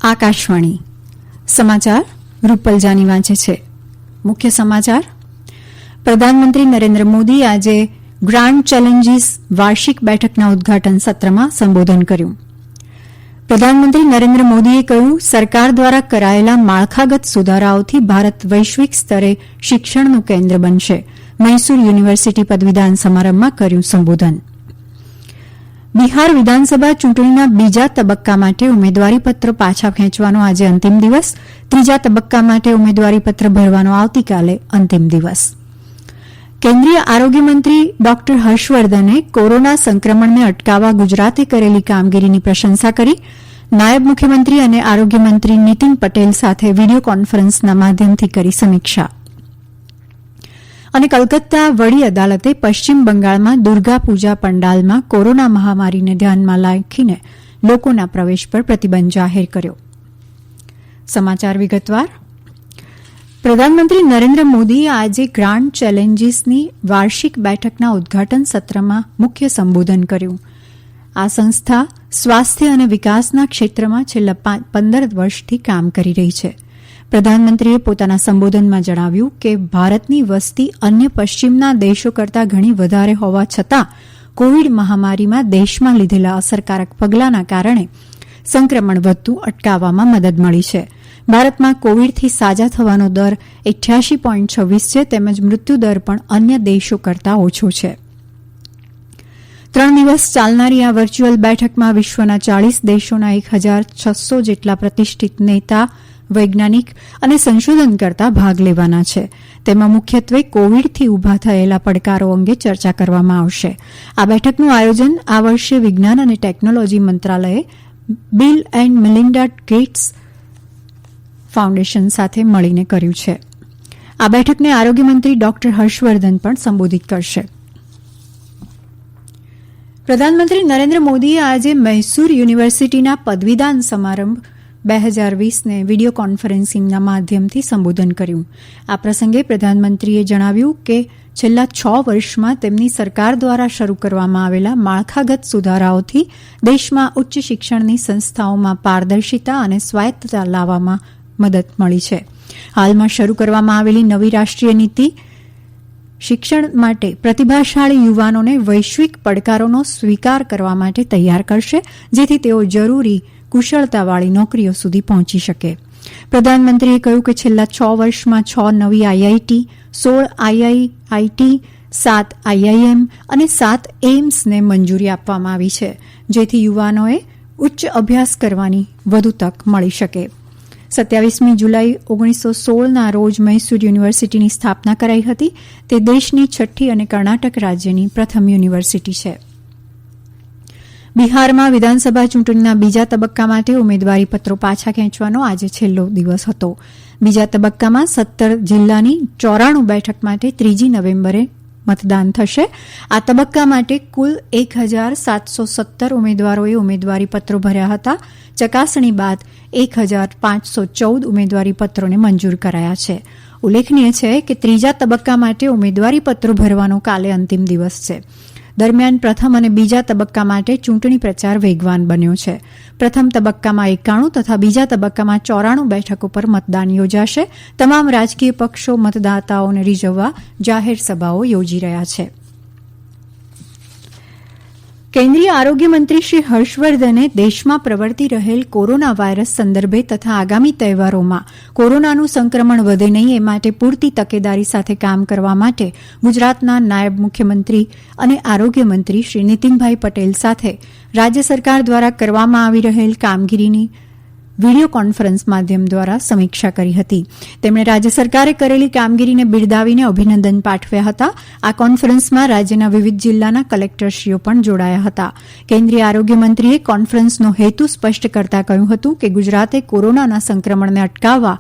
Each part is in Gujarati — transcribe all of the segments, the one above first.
આકાશવાણી સમાચાર રૂપલ જાની વાંચે છે. મુખ્ય સમાચાર. પ્રધાનમંત્રી નરેન્દ્ર મોદી આજે ગ્રાન્ડ ચેલેન્જીસ વાર્ષિક બેઠકના ઉદઘાટન સત્રમાં સંબોધન કર્યું. પ્રધાનમંત્રી નરેન્દ્ર મોદીએ કહ્યું, સરકાર દ્વારા કરાયેલા માળખાગત સુધારાઓથી ભારત વૈશ્વિક સ્તરે શિક્ષણનું કેન્દ્ર બનશે. મૈસૂર યુનિવર્સિટી પદવીદાન સમારંભમાં કર્યું સંબોધન. બિહાર વિધાનસભા ચૂંટણીના બીજા તબક્કા માટે ઉમેદવારીપત્રો પાછા ખેંચવાનો આજે અંતિમ દિવસ. ત્રીજા તબક્કા માટે ઉમેદવારીપત્ર ભરવાનો આવતીકાલે અંતિમ દિવસ. કેન્દ્રીય આરોગ્ય મંત્રી ડોક્ટર હર્ષવર્ધને કોરોના સંક્રમણને અટકાવવા ગુજરાતે કરેલી કામગીરીની પ્રશંસા કરી. નાયબ મુખ્યમંત્રી અને આરોગ્ય મંત્રી નીતિન પટેલ સાથે વીડિયો કોન્ફરન્સના માધ્યમથી કરી સમીક્ષા. અને કલકત્તા વડી અદાલતે પશ્ચિમ બંગાળમાં દુર્ગા પૂજા પંડાલમાં કોરોના મહામારીને ધ્યાનમાં રાખીને લોકોના પ્રવેશ પર પ્રતિબંધ જાહેર કર્યો. સમાચાર વિગતવાર. પ્રધાનમંત્રી નરેન્દ્ર મોદીએ આજે ગ્રાન્ડ ચેલેન્જીસની વાર્ષિક બેઠકના ઉદઘાટન સત્રમાં મુખ્ય સંબોધન કર્યું. આ સંસ્થા સ્વાસ્થ્ય અને વિકાસના ક્ષેત્રમાં છેલ્લા 15 વર્ષથી કામ કરી રહી છે. પ્રધાનમંત્રીએ પોતાના સંબોધનમાં જણાવ્યું કે ભારતની વસ્તી અન્ય પશ્ચિમના દેશો કરતાં ઘણી વધારે હોવા છતાં કોવિડ મહામારીમાં દેશમાં લીધેલા અસરકારક પગલાંના કારણે સંક્રમણ વધતું અટકાવવામાં મદદ મળી છે. ભારતમાં કોવિડથી સાજા થવાનો દર 88.26 છે, તેમજ મૃત્યુદર પણ અન્ય દેશો કરતાં ઓછો છે. 3 દિવસ ચાલનારી આ વર્ચ્યુઅલ બેઠકમાં વિશ્વના 40 દેશોના 1600 જેટલા પ્રતિષ્ઠિત નેતા, વૈજ્ઞાનિક અને સંશોધનકર્તા ભાગ લેવાના છે. તેમાં મુખ્યત્વે કોવિડથી ઉભા થયેલા પડકારો અંગે ચર્ચા કરવામાં આવશે. આ બેઠકનું આયોજન આ વર્ષે વિજ્ઞાન અને ટેકનોલોજી મંત્રાલયે Bill and Melinda Gates foundation સાથે મળીને કર્યું છે. આ બેઠકને આરોગ્ય મંત્રી ડોક્ટર હર્ષવર્ધન પણ સંબોધિત કરશે. પ્રધાનમંત્રી નરેન્દ્ર મોદીએ આજે મૈસૂર યુનિવર્સિટીના પદવીદાન સમારંભ 2020ને વીડિયો કોન્ફરન્સિંગના માધ્યમથી સંબોધન કર્યું. આ પ્રસંગે પ્રધાનમંત્રીએ જણાવ્યું કે છેલ્લા 6 વર્ષમાં તેમની સરકાર દ્વારા શરૂ કરવામાં આવેલા માળખાગત સુધારાઓથી દેશમાં ઉચ્ચ શિક્ષણની સંસ્થાઓમાં પારદર્શિતા અને સ્વાયત્તતા લાવવામાં મદદ મળી છે. હાલમાં શરૂ કરવામાં આવેલી નવી રાષ્ટ્રીય નીતિ શિક્ષણ માટે પ્રતિભાશાળી યુવાનોને વૈશ્વિક પડકારોનો સ્વીકાર કરવા માટે તૈયાર કરશે, જેથી તેઓ જરૂરી કુશળતાવાળી નોકરીઓ સુધી પહોંચી શકે. પ્રધાનમંત્રીએ કહ્યું કે છેલ્લા 6 વર્ષમાં 6 નવી આઈઆઈટી, 16 આઈઆઈઆઈટી, 7 આઈઆઈએમ અને 7 એઇમ્સને મંજૂરી આપવામાં આવી છે, જેથી યુવાનોએ ઉચ્ચ અભ્યાસ કરવાની વધુ તક મળી શકે. 27મી જુલાઈ 1916ના રોજ મૈસૂર યુનિવર્સિટીની સ્થાપના કરાઈ હતી. તે દેશની 6ઠ્ઠી અને કર્ણાટક રાજ્યની પ્રથમ યુનિવર્સિટી છે. બિહારમાં વિધાનસભા ચૂંટણીના બીજા તબક્કા માટે ઉમેદવારીપત્રો પાછા ખેંચવાનો આજે છેલ્લો દિવસ હતો. બીજા તબક્કામાં 17 જિલ્લાની 94 બેઠક માટે 3 નવેમ્બરે મતદાન થશે. આ તબક્કા માટે કુલ 1717 ઉમેદવારોએ ઉમેદવારીપત્રો ભર્યા હતા. ચકાસણી બાદ 1514 ઉમેદવારીપત્રોને મંજૂર કરાયા છે. ઉલ્લેખનીય છે કે ત્રીજા તબક્કા માટે ઉમેદવારીપત્રો ભરવાનો કાલે અંતિમ દિવસ છે. દરમિયાન પ્રથમ અને બીજા તબક્કા માટે ચૂંટણી પ્રચાર વેગવાન બન્યો છે. પ્રથમ તબક્કામાં 91 તથા બીજા તબક્કામાં 94 બેઠકો પર મતદાન યોજાશે. તમામ રાજકીય પક્ષો મતદાતાઓને રીઝવવા જાહેર સભાઓ યોજી રહ્યા છે. કેન્દ્રીય આરોગ્ય મંત્રી શ્રી હર્ષવર્ધને દેશમાં પ્રવર્તી રહેલ કોરોના વાયરસ સંદર્ભે તથા આગામી તહેવારોમાં કોરોનાનું સંક્રમણ વધે નહીં એ માટે પૂરતી તકેદારી સાથે કામ કરવા માટે ગુજરાતના નાયબ મુખ્યમંત્રી અને આરોગ્ય મંત્રી શ્રી નીતિનભાઈ પટેલ સાથે રાજ્ય સરકાર દ્વારા કરવામાં આવી રહેલ કામગીરીની વીડિયો કોન્ફરન્સ માધ્યમ દ્વારા સમીક્ષા કરી હતી. તેમણે રાજ્ય સરકારે કરેલી કામગીરીને બિરદાવીને અભિનંદન પાઠવ્યા હતા. આ કોન્ફરન્સમાં રાજ્યના વિવિધ જિલ્લાના કલેક્ટરશ્રીઓ પણ જોડાયા હતા. કેન્દ્રીય આરોગ્ય મંત્રીએ કોન્ફરન્સનો હેતુ સ્પષ્ટ કરતા કહ્યું હતું કે ગુજરાતે કોરોનાના સંક્રમણને અટકાવવા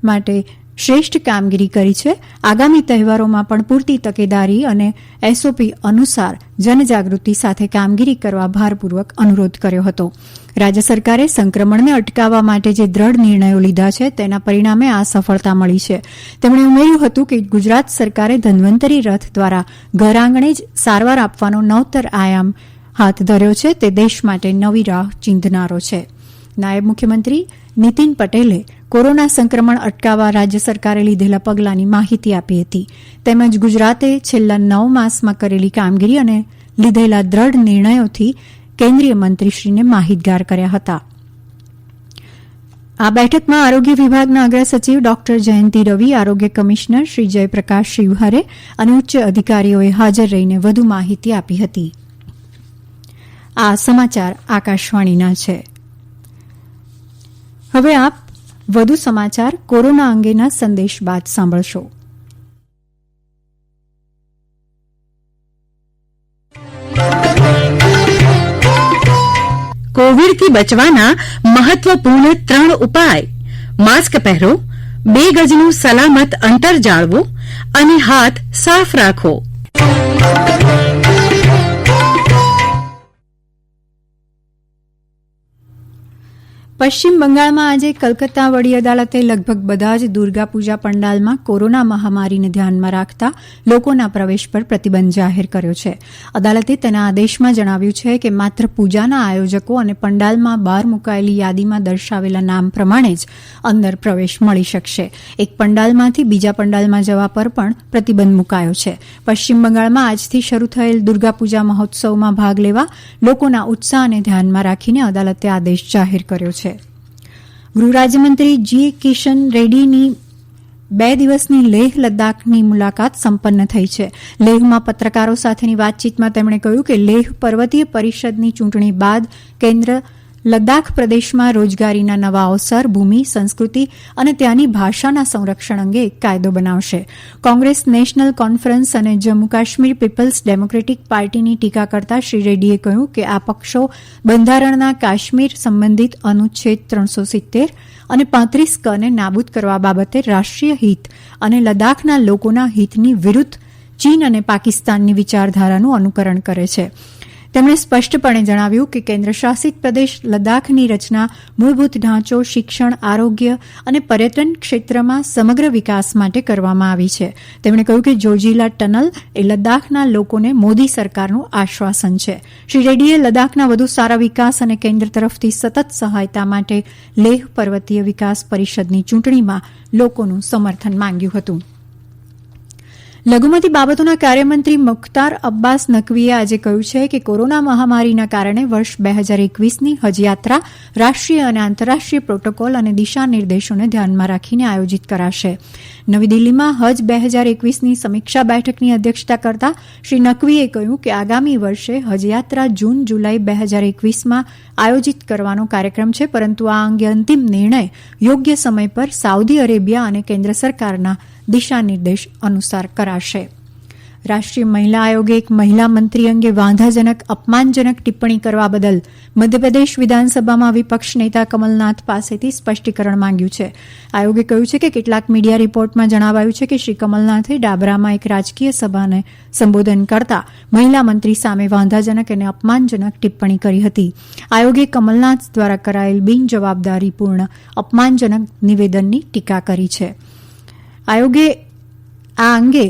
માટે શ્રેષ્ઠ કામગીરી કરી છે. આગામી તહેવારોમાં પણ પૂરતી તકેદારી અને એસઓપી અનુસાર જનજાગૃતિ સાથે કામગીરી કરવા ભારપૂર્વક અનુરોધ કર્યો હતો. રાજ્ય સરકારે સંક્રમણને અટકાવવા માટે જે દ્રઢ નિર્ણયો લીધા છે તેના પરિણામે આ સફળતા મળી છે. તેમણે ઉમેર્યું હતું કે ગુજરાત સરકારે ધન્વંતરી રથ દ્વારા ઘર આંગણે જ સારવાર આપવાનો નવતર આયામ હાથ ધર્યો છે. તે દેશ માટે નવી રાહ ચીંધનારો છે. નાયબ મુખ્યમંત્રી નીતિન પટેલે કોરોના સંક્રમણ અટકાવવા રાજ્ય સરકારે લીધેલા પગલાંની માહિતી આપી હતી. તેમજ ગુજરાતે છેલ્લા 9 માસમાં કરેલી કામગીરી અને લીધેલા દ્રઢ નિર્ણયોથી કેન્દ્રીય મંત્રીશ્રીને માહિતગાર કર્યા હતા. આ બેઠકમાં આરોગ્ય વિભાગના અગ્ર સચિવ ડોક્ટર જયંતિ રવિ, આરોગ્ય કમિશનર શ્રી જયપ્રકાશ શિવહરે અને ઉચ્ચ અધિકારીઓએ હાજર રહીને વધુ માહિતી આપી હતી. આ સમાચાર આકાશવાણીના છે. હવે આપ વધુ સમાચાર કોરોના અંગેના સંદેશ બાદ સાંભળશો. કોવિડથી બચવાના મહત્વપૂર્ણ 3 ઉપાય: માસ્ક પહેરો, 2 ગજનું સલામત અંતર જાળવો અને હાથ સાફ રાખો. પશ્ચિમ બંગાળમાં આજે કલકત્તા વડી અદાલતે લગભગ બધા જ દુર્ગાપૂજા પંડાલમાં કોરોના મહામારીને ધ્યાનમાં રાખતા લોકોના પ્રવેશ પર પ્રતિબંધ જાહેર કર્યો છે. અદાલતે તેના આદેશમાં જણાવ્યું છે કે માત્ર પૂજાના આયોજકો અને પંડાલમાં બહાર મુકાયેલી યાદીમાં દર્શાવેલા નામ પ્રમાણે જ અંદર પ્રવેશ મળી શકશે. એક પંડાલમાંથી બીજા પંડાલમાં જવા પર પણ પ્રતિબંધ મુકાયો છે. પશ્ચિમ બંગાળમાં આજથી શરૂ થયેલ દુર્ગાપૂજા મહોત્સવમાં ભાગ લેવા લોકોના ઉત્સાહને ધ્યાનમાં રાખીને અદાલતે આદેશ જાહેર કર્યો છે. ગૃહ રાજ્યમંત્રી જી કિશન રેડ્ડીની 2 દિવસની લેહ લદ્દાખની મુલાકાત સંપન્ન થઈ છે. લેહમાં પત્રકારો સાથેની વાતચીતમાં તેમણે કહ્યું કે લેહ પર્વતીય પરિષદની ચૂંટણી બાદ કેન્દ્ર લદ્દાખ પ્રદેશમાં રોજગારીના નવા અવસર, ભૂમિ, સંસ્કૃતિ અને ત્યાંની ભાષાના સંરક્ષણ અંગે એક કાયદો બનાવશે. કોંગ્રેસ નેશનલ કોન્ફરન્સ અને જમ્મુ કાશ્મીર પીપલ્સ ડેમોક્રેટિક પાર્ટીની ટીકા કરતા શ્રી રેડ્ડીએ કહ્યું કે આ પક્ષો બંધારણના કાશ્મીર સંબંધિત અનુચ્છેદ 370 અને 35 ને નાબૂદ કરવા બાબતે રાષ્ટ્રીય હિત અને લદ્દાખના લોકોના હિતની વિરુદ્ધ ચીન અને પાકિસ્તાનની વિચારધારાનું અનુકરણ કરે છે. તેમણે સ્પષ્ટપણે જણાવ્યું કે કેન્દ્ર શાસિત પ્રદેશ લદ્દાખની રચના મૂળભૂત ઢાંચો, શિક્ષણ, આરોગ્ય અને પર્યટન ક્ષેત્રમાં સમગ્ર વિકાસ માટે કરવામાં આવી છે. તેમણે કહ્યું કે જોજીલા ટનલ એ લદ્દાખના લોકોને મોદી સરકારનું આશ્વાસન છે. શ્રી રેડ્ડીએ લદ્દાખના વધુ સારા વિકાસ અને કેન્દ્ર તરફથી સતત સહાયતા માટે લેહ પર્વતીય વિકાસ પરિષદની ચૂંટણીમાં લોકોનું સમર્થન માંગ્યું હતું. લઘુમતી બાબતોના કાર્યમંત્રી મુખ્તાર અબ્બાસ નકવીએ આજે કહ્યું છે કે કોરોના મહામારીના કારણે વર્ષ 2021ની હજયાત્રા રાષ્ટ્રીય અને આંતરરાષ્ટ્રીય પ્રોટોકોલ અને દિશા નિર્દેશોને ધ્યાનમાં રાખીને આયોજિત કરાશે. નવી દિલ્હીમાં હજ 2021ની સમીક્ષા બેઠકની અધ્યક્ષતા કરતા શ્રી નકવીએ કહ્યું કે આગામી વર્ષે હજયાત્રા જૂન જુલાઈ 2021માં આયોજિત કરવાનો કાર્યક્રમ છે, પરંતુ આ અંગે અંતિમ નિર્ણય યોગ્ય સમય પર સાઉદી અરેબિયા અને કેન્દ્ર સરકારના દિશા નિર્દેશ અનુસાર કરાશે. રાષ્ટ્રીય મહિલા આયોગે એક મહિલા મંત્રી અંગે વાંધાજનક, અપમાનજનક ટિપ્પણી કરવા બદલ મધ્યપ્રદેશ વિધાનસભામાં વિપક્ષ નેતા કમલનાથ પાસેથી સ્પષ્ટીકરણ માંગ્યું છે. આયોગે કહ્યું છે કે કેટલાક મીડિયા રિપોર્ટમાં જણાવાયું છે કે શ્રી કમલનાથે ડાબરામાં એક રાજકીય સભાને સંબોધન કરતા મહિલા મંત્રી સામે વાંધાજનક અને અપમાનજનક ટિપ્પણી કરી હતી. આયોગે કમલનાથ દ્વારા કરાયેલ બિનજવાબદારીપૂર્ણ, અપમાનજનક નિવેદનની ટીકા કરી છે. આયોગે આ અંગે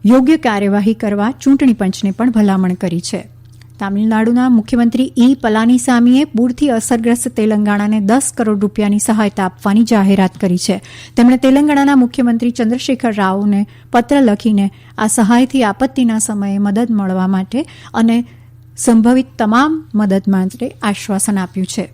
યોગ્ય કાર્યવાહી કરવા ચૂંટણી પંચને પણ ભલામણ કરી છે. તામિલનાડુના મુખ્યમંત્રી ઈ પલાનીસામીએ પૂરથી અસરગ્રસ્ત તેલંગાણાને 10 કરોડ રૂપિયાની સહાયતા આપવાની જાહેરાત કરી છે. તેમણે તેલંગાણાના મુખ્યમંત્રી ચંદ્રશેખર રાવને પત્ર લખીને આ સહાયથી આપત્તિના સમયે મદદ મળવા માટે અને સંભવિત તમામ મદદ માટે આશ્વાસન આપ્યું છે.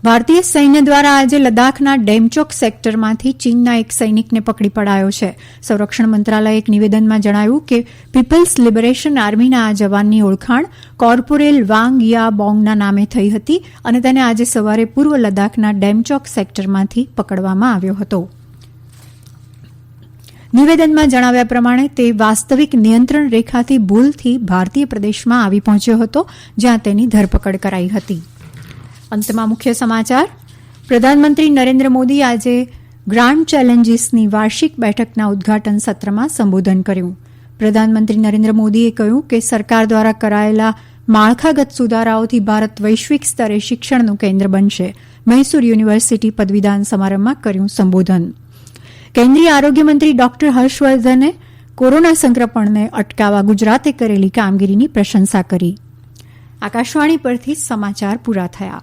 ભારતીય સૈન્ય દ્વારા આજે લદ્દાખના ડેમચોક સેક્ટરમાંથી ચીનના એક સૈનિકને પકડી પડાયો છે. સંરક્ષણ મંત્રાલયે એક નિવેદનમાં જણાવ્યું કે પીપલ્સ લિબરેશન આર્મીના આ જવાનની ઓળખાણ કોર્પોરેલ વાંગ યા બોંગના નામે થઈ હતી અને તેને આજે સવારે પૂર્વ લદ્દાખના ડેમચોક સેક્ટરમાંથી પકડવામાં આવ્યો હતો. નિવેદનમાં જણાવ્યા પ્રમાણે તે વાસ્તવિક નિયંત્રણ રેખાથી ભૂલથી ભારતીય પ્રદેશમાં આવી પહોંચ્યો હતો, જ્યાં તેની ધરપકડ કરાઈ હતી. અંતમાં મુખ્ય સમાચાર. પ્રધાનમંત્રી નરેન્દ્ર મોદી આજે ગ્રાન્ડ ચેલેન્જીસની વાર્ષિક બેઠકના ઉદઘાટન સત્રમાં સંબોધન કર્યું. પ્રધાનમંત્રી નરેન્દ્ર મોદીએ કહ્યું કે સરકાર દ્વારા કરાયેલા માળખાગત સુધારાઓથી ભારત વૈશ્વિક સ્તરે શિક્ષણનું કેન્દ્ર બનશે. મૈસૂર યુનિવર્સિટી પદવીદાન સમારંભમાં કર્યું સંબોધન. કેન્દ્રીય આરોગ્ય મંત્રી ડોક્ટર હર્ષવર્ધને કોરોના સંક્રમણને અટકાવવા ગુજરાતે કરેલી કામગીરીની પ્રશંસા કરી. આકાશવાણી પરથી સમાચાર પૂરા થયા.